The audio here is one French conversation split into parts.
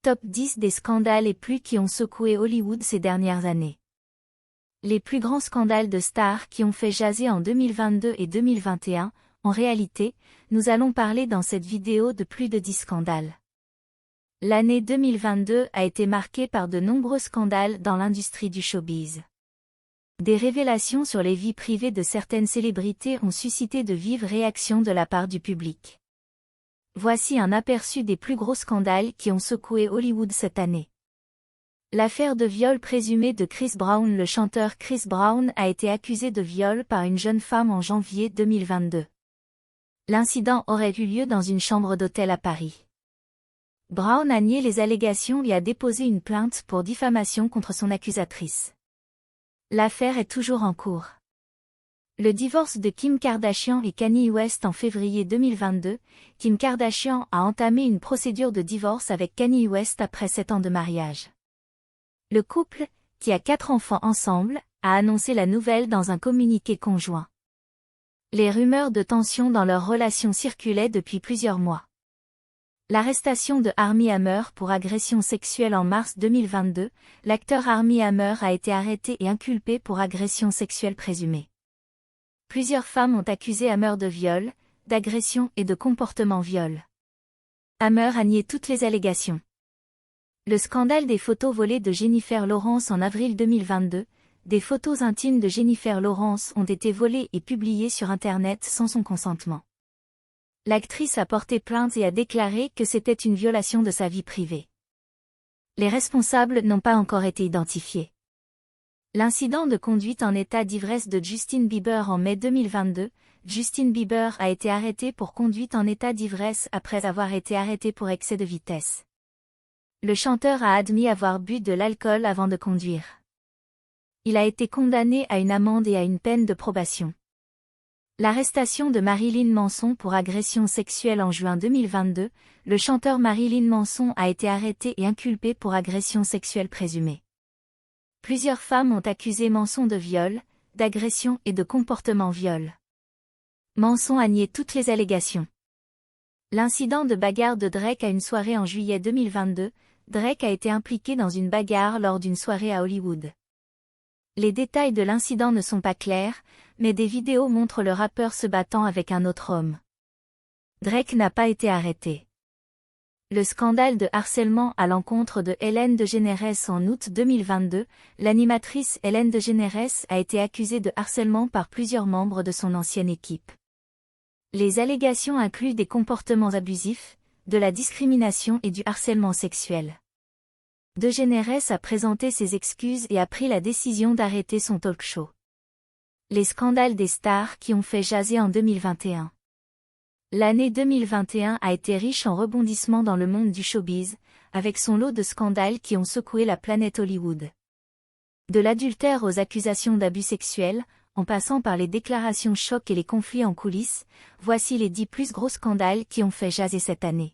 Top 10 des scandales et plus qui ont secoué Hollywood ces dernières années. Les plus grands scandales de stars qui ont fait jaser en 2022 et 2021, en réalité, nous allons parler dans cette vidéo de plus de 10 scandales. L'année 2022 a été marquée par de nombreux scandales dans l'industrie du showbiz. Des révélations sur les vies privées de certaines célébrités ont suscité de vives réactions de la part du public. Voici un aperçu des plus gros scandales qui ont secoué Hollywood cette année. L'affaire de viol présumé de Chris Brown. Le chanteur Chris Brown a été accusé de viol par une jeune femme en janvier 2022. L'incident aurait eu lieu dans une chambre d'hôtel à Paris. Brown a nié les allégations et a déposé une plainte pour diffamation contre son accusatrice. L'affaire est toujours en cours. Le divorce de Kim Kardashian et Kanye West en février 2022, Kim Kardashian a entamé une procédure de divorce avec Kanye West après 7 ans de mariage. Le couple, qui a 4 enfants ensemble, a annoncé la nouvelle dans un communiqué conjoint. Les rumeurs de tension dans leur relation circulaient depuis plusieurs mois. L'arrestation de Armie Hammer pour agression sexuelle en mars 2022, l'acteur Armie Hammer a été arrêté et inculpé pour agression sexuelle présumée. Plusieurs femmes ont accusé Hammer de viol, d'agression et de comportement viol. Hammer a nié toutes les allégations. Le scandale des photos volées de Jennifer Lawrence en avril 2022, des photos intimes de Jennifer Lawrence ont été volées et publiées sur Internet sans son consentement. L'actrice a porté plainte et a déclaré que c'était une violation de sa vie privée. Les responsables n'ont pas encore été identifiés. L'incident de conduite en état d'ivresse de Justin Bieber en mai 2022, Justin Bieber a été arrêté pour conduite en état d'ivresse après avoir été arrêté pour excès de vitesse. Le chanteur a admis avoir bu de l'alcool avant de conduire. Il a été condamné à une amende et à une peine de probation. L'arrestation de Marilyn Manson pour agression sexuelle en juin 2022, le chanteur Marilyn Manson a été arrêté et inculpé pour agression sexuelle présumée. Plusieurs femmes ont accusé Manson de viol, d'agression et de comportement viol. Manson a nié toutes les allégations. L'incident de bagarre de Drake à une soirée en juillet 2022, Drake a été impliqué dans une bagarre lors d'une soirée à Hollywood. Les détails de l'incident ne sont pas clairs, mais des vidéos montrent le rappeur se battant avec un autre homme. Drake n'a pas été arrêté. Le scandale de harcèlement à l'encontre de Ellen DeGeneres en août 2022, l'animatrice Ellen DeGeneres a été accusée de harcèlement par plusieurs membres de son ancienne équipe. Les allégations incluent des comportements abusifs, de la discrimination et du harcèlement sexuel. DeGeneres a présenté ses excuses et a pris la décision d'arrêter son talk-show. Les scandales des stars qui ont fait jaser en 2021. L'année 2021 a été riche en rebondissements dans le monde du showbiz, avec son lot de scandales qui ont secoué la planète Hollywood. De l'adultère aux accusations d'abus sexuels, en passant par les déclarations chocs et les conflits en coulisses, voici les 10 plus gros scandales qui ont fait jaser cette année.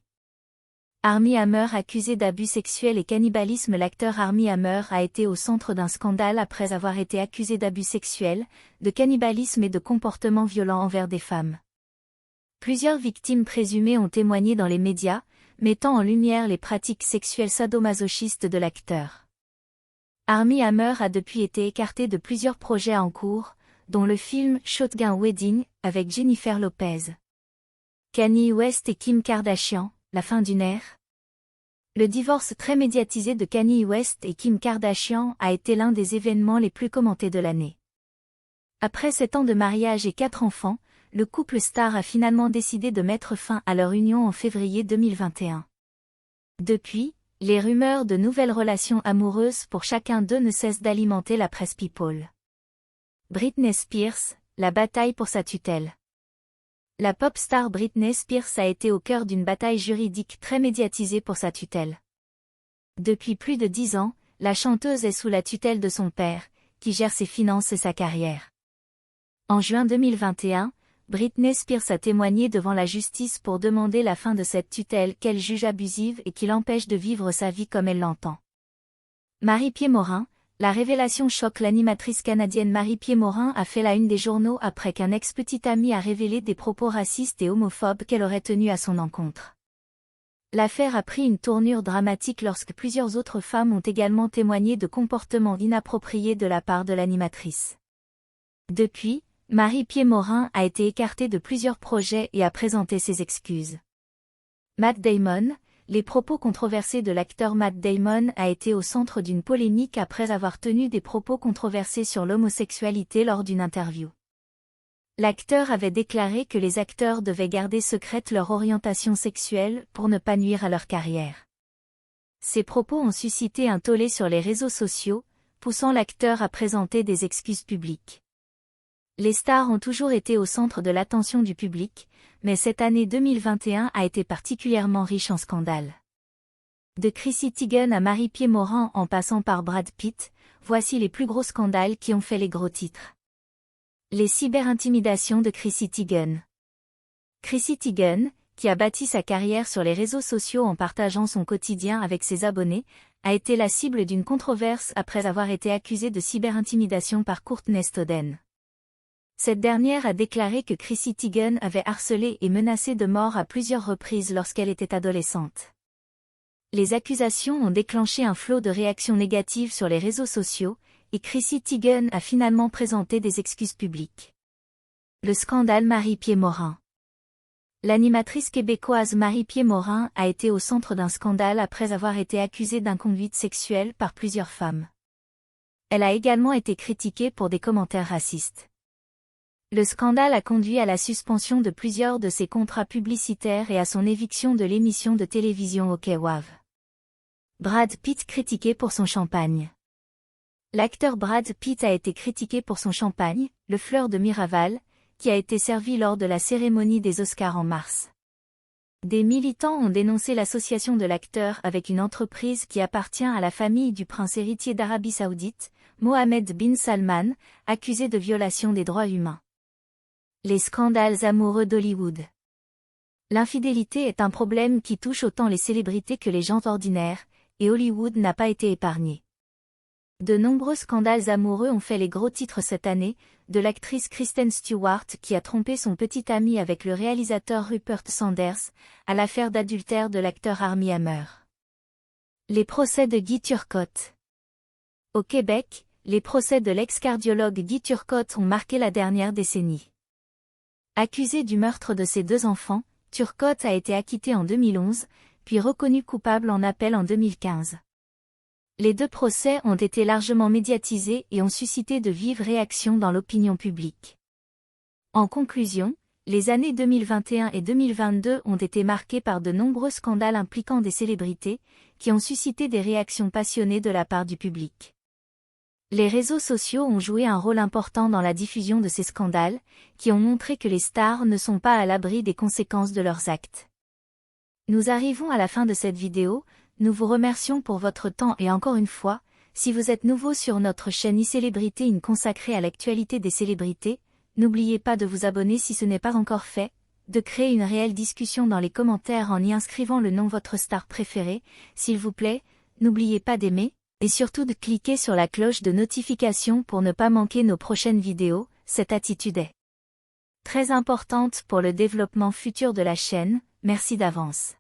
Armie Hammer accusé d'abus sexuels et cannibalisme. L'acteur Armie Hammer a été au centre d'un scandale après avoir été accusé d'abus sexuels, de cannibalisme et de comportements violents envers des femmes. Plusieurs victimes présumées ont témoigné dans les médias, mettant en lumière les pratiques sexuelles sadomasochistes de l'acteur. Armie Hammer a depuis été écarté de plusieurs projets en cours, dont le film Shotgun Wedding, avec Jennifer Lopez. Kanye West et Kim Kardashian, la fin d'une ère. Le divorce très médiatisé de Kanye West et Kim Kardashian a été l'un des événements les plus commentés de l'année. Après 7 ans de mariage et 4 enfants, le couple star a finalement décidé de mettre fin à leur union en février 2021. Depuis, les rumeurs de nouvelles relations amoureuses pour chacun d'eux ne cessent d'alimenter la presse people. Britney Spears, la bataille pour sa tutelle. La pop star Britney Spears a été au cœur d'une bataille juridique très médiatisée pour sa tutelle. Depuis plus de 10 ans, la chanteuse est sous la tutelle de son père, qui gère ses finances et sa carrière. En juin 2021, Britney Spears a témoigné devant la justice pour demander la fin de cette tutelle qu'elle juge abusive et qui l'empêche de vivre sa vie comme elle l'entend. Marie-Pied Morin, la révélation choque. L'animatrice canadienne Marie-Pied Morin a fait la une des journaux après qu'un ex-petit ami a révélé des propos racistes et homophobes qu'elle aurait tenus à son encontre. L'affaire a pris une tournure dramatique lorsque plusieurs autres femmes ont également témoigné de comportements inappropriés de la part de l'animatrice. Depuis, Marie-Pierre Morin a été écartée de plusieurs projets et a présenté ses excuses. Matt Damon, les propos controversés de l'acteur Matt Damon a été au centre d'une polémique après avoir tenu des propos controversés sur l'homosexualité lors d'une interview. L'acteur avait déclaré que les acteurs devaient garder secrète leur orientation sexuelle pour ne pas nuire à leur carrière. Ces propos ont suscité un tollé sur les réseaux sociaux, poussant l'acteur à présenter des excuses publiques. Les stars ont toujours été au centre de l'attention du public, mais cette année 2021 a été particulièrement riche en scandales. De Chrissy Teigen à Marie-Pierre Morin en passant par Brad Pitt, voici les plus gros scandales qui ont fait les gros titres. Les cyberintimidations de Chrissy Teigen. Chrissy Teigen, qui a bâti sa carrière sur les réseaux sociaux en partageant son quotidien avec ses abonnés, a été la cible d'une controverse après avoir été accusée de cyber-intimidation par Courtney Stodden. Cette dernière a déclaré que Chrissy Teigen avait harcelé et menacé de mort à plusieurs reprises lorsqu'elle était adolescente. Les accusations ont déclenché un flot de réactions négatives sur les réseaux sociaux, et Chrissy Teigen a finalement présenté des excuses publiques. Le scandale Marie-Pierre Morin. L'animatrice québécoise Marie-Pierre Morin a été au centre d'un scandale après avoir été accusée d'inconduite sexuelle par plusieurs femmes. Elle a également été critiquée pour des commentaires racistes. Le scandale a conduit à la suspension de plusieurs de ses contrats publicitaires et à son éviction de l'émission de télévision OK Wav. Brad Pitt critiqué pour son champagne. L'acteur Brad Pitt a été critiqué pour son champagne, le Fleur de Miraval, qui a été servi lors de la cérémonie des Oscars en mars. Des militants ont dénoncé l'association de l'acteur avec une entreprise qui appartient à la famille du prince héritier d'Arabie Saoudite, Mohammed bin Salman, accusé de violation des droits humains. Les scandales amoureux d'Hollywood. L'infidélité est un problème qui touche autant les célébrités que les gens ordinaires, et Hollywood n'a pas été épargné. De nombreux scandales amoureux ont fait les gros titres cette année, de l'actrice Kristen Stewart qui a trompé son petit ami avec le réalisateur Rupert Sanders, à l'affaire d'adultère de l'acteur Armie Hammer. Les procès de Guy Turcotte. Au Québec, les procès de l'ex-cardiologue Guy Turcotte ont marqué la dernière décennie. Accusé du meurtre de ses 2 enfants, Turcotte a été acquitté en 2011, puis reconnu coupable en appel en 2015. Les 2 procès ont été largement médiatisés et ont suscité de vives réactions dans l'opinion publique. En conclusion, les années 2021 et 2022 ont été marquées par de nombreux scandales impliquant des célébrités, qui ont suscité des réactions passionnées de la part du public. Les réseaux sociaux ont joué un rôle important dans la diffusion de ces scandales, qui ont montré que les stars ne sont pas à l'abri des conséquences de leurs actes. Nous arrivons à la fin de cette vidéo, nous vous remercions pour votre temps et encore une fois, si vous êtes nouveau sur notre chaîne iCélébrité consacrée à l'actualité des célébrités, n'oubliez pas de vous abonner si ce n'est pas encore fait, de créer une réelle discussion dans les commentaires en y inscrivant le nom de votre star préférée, s'il vous plaît, n'oubliez pas d'aimer, et surtout de cliquer sur la cloche de notification pour ne pas manquer nos prochaines vidéos, cette attitude est très importante pour le développement futur de la chaîne, merci d'avance.